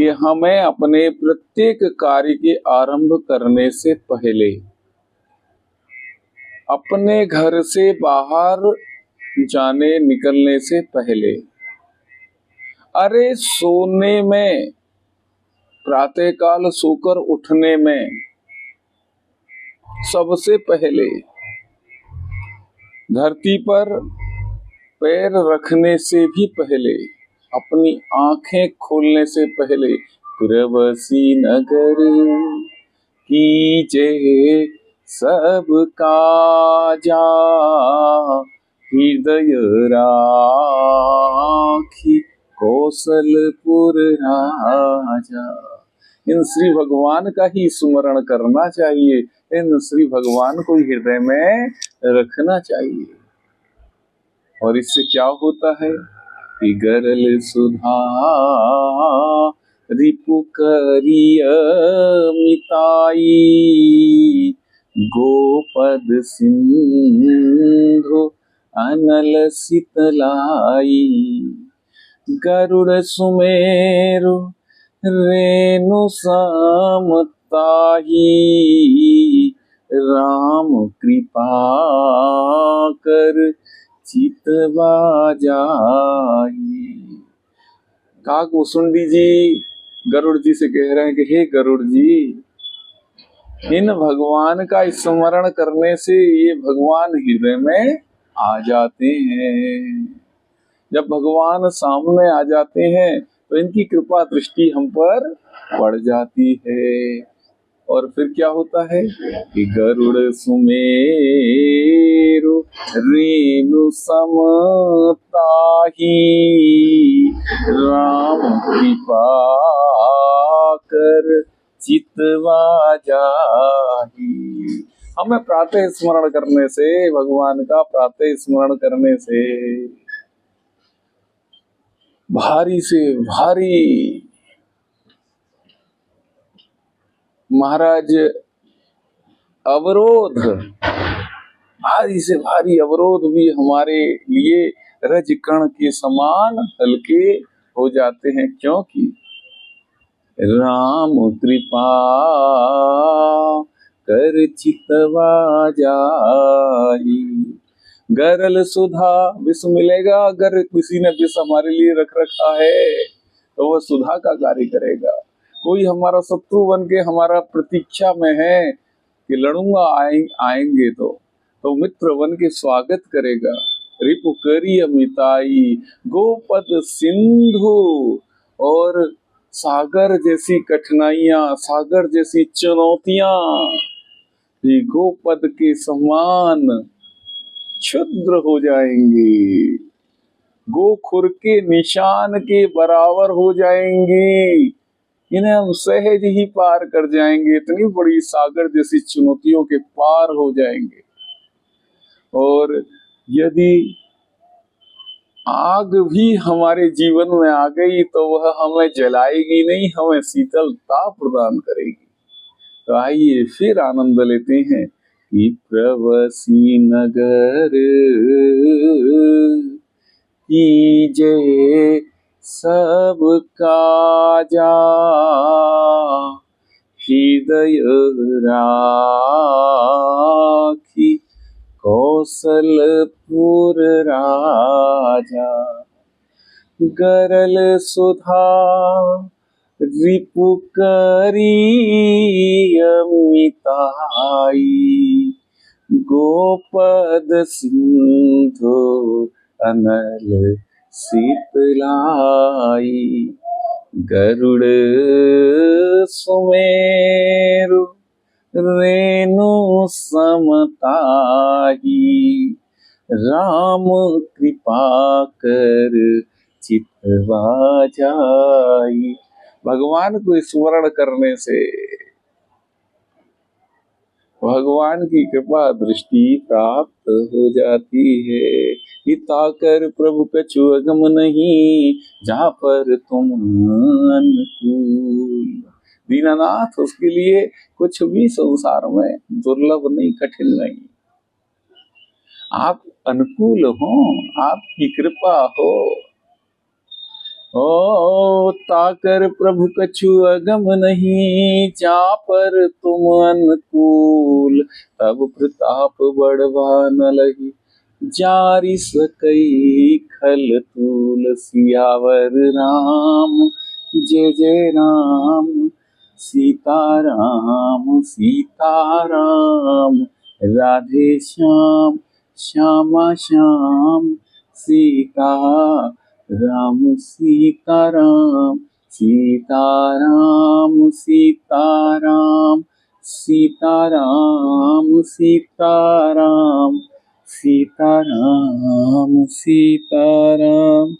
कि हमें अपने प्रत्येक कार्य के आरंभ करने से पहले, अपने घर से बाहर जाने निकलने से पहले, अरे सोने में, प्रातःकाल सोकर उठने में, सबसे पहले धरती पर पैर रखने से भी पहले, अपनी आंखें खोलने से पहले, प्रवसी नगर कीजे सब काजा, हृदय राखी कौशलपुर राजा। इन श्री भगवान का ही स्मरण करना चाहिए, इन श्री भगवान को हृदय में रखना चाहिए। और इससे क्या होता है कि गरल सुधा रिपु करिय मिताई, गोपद सिंधु अनल शीतलाई, गरुड़ सुमेरु रेणु समताही, राम कृपा कर चितवा जाही। काकभूषुंडी जी गरुड़ जी से कह रहे हैं कि हे गरुड़ जी, इन भगवान का स्मरण करने से ये भगवान हृदय में आ जाते हैं। जब भगवान सामने आ जाते हैं तो इनकी कृपा दृष्टि हम पर पड़ जाती है। और फिर क्या होता है कि गरुड़ सुमेरु रेणु समताही, राम कृपा कर चितवा जाही। हमें प्रातः स्मरण करने से, भगवान का प्रातः स्मरण करने से भारी से भारी महाराज अवरोध, भारी से भारी अवरोध भी हमारे लिए रजकण के समान हल्के हो जाते हैं, क्योंकि राम कृपा कर चितवा जाही। गरल सुधा, विष मिलेगा। अगर किसी ने विष हमारे लिए रख रखा है तो वह सुधा का कार्य करेगा। कोई हमारा शत्रु बन के हमारा प्रतीक्षा में है कि लड़ूंगा, आएंगे तो मित्र बन के स्वागत करेगा। रिपु करिय मिताई, गोपद सिंधु, और सागर जैसी कठिनाइयां, सागर जैसी चुनौतियां ये गोपद के समान क्षुद्र हो जाएंगी, गोखुर के निशान के बराबर हो जाएंगी। इन्हें हम सहज ही पार कर जाएंगे, इतनी बड़ी सागर जैसी चुनौतियों के पार हो जाएंगे। और यदि आग भी हमारे जीवन में आ गई तो वह हमें जलाएगी नहीं, हमें शीतलता प्रदान करेगी। तो आइए फिर आनंद लेते हैं कि प्रवसी नगर कीजे सब काजा, हृदय राखी कौशलपुर राजा। गरल सुधा रिपु करिय मिताई, गोपद सिंधु अनल शीतलाई, गरुड़ सुमेरु रेणु समताही, राम कृपा कर चितवा जाई। भगवान को स्मरण करने से भगवान की कृपा दृष्टि प्राप्त हो जाती है। हिताकर प्रभु कछु अगम नहीं, जहाँ पर तुम अनुकूल। दीनानाथ, उसके लिए कुछ भी संसार में दुर्लभ नहीं, कठिन नहीं। आप अनुकूल हो, आपकी कृपा हो, ओ ताकर प्रभु कछु अगम नहीं, जा पर तुम अनुकूल, तब प्रताप बढ़वा न लगी, जारि सकई खल तूल। सियावर राम जय जय राम, सीताराम सीताराम, राधे श्याम श्यामा श्याम, सीता राम सीताराम, सीताराम सीताराम, सीताराम सीताराम, सीताराम सीताराम।